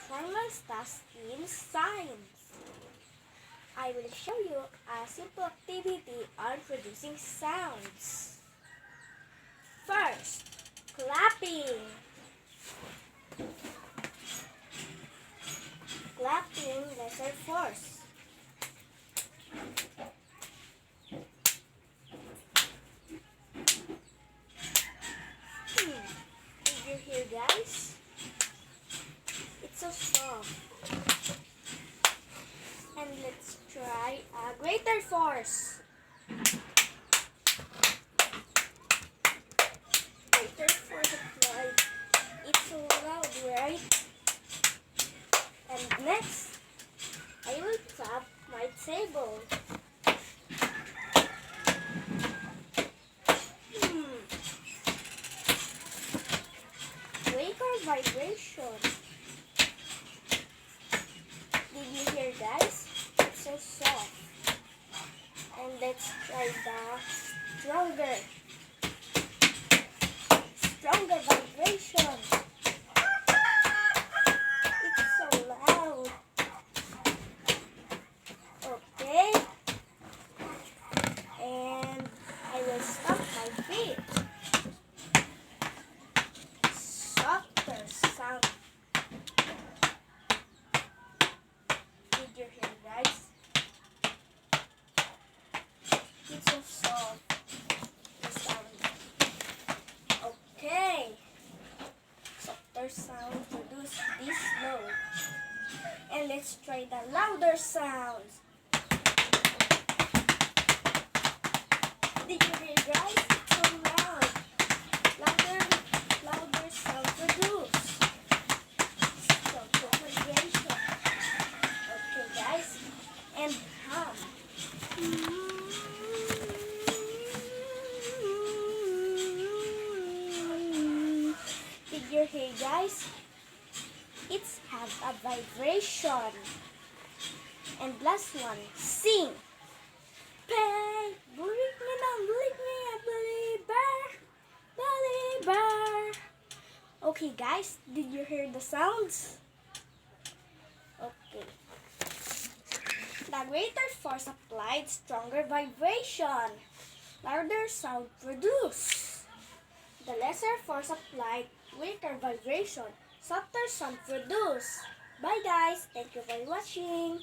performance task in science. I will show you a simple activity on producing sounds. First, clapping. Clapping lesser force. Did you hear, guys? It's so soft. And let's try a greater force. Greater force applied. It's so loud, right? And next, I will tap my table. Wake or vibration. Did you hear, guys? It's so soft. And let's try the stronger vibration. It's so loud. Okay. And I will stomp my feet. Softer sound. Did you hear, guys? It's so soft. The sound. Okay. Softer sound produce this low. And let's try the louder sounds. Did you hear, guys? It's so loud. Louder sound produce. So vibration. Okay, guys. And hum. Did you hear, guys? It's have a vibration. And last one, sing. Pay, bulik me down, bulik me up, believer. Okay, guys, did you hear the sounds? Okay. The greater force applied, stronger vibration. Louder sound produced. The lesser force applied, weaker vibration. Softer sound produced. Bye, guys. Thank you for watching.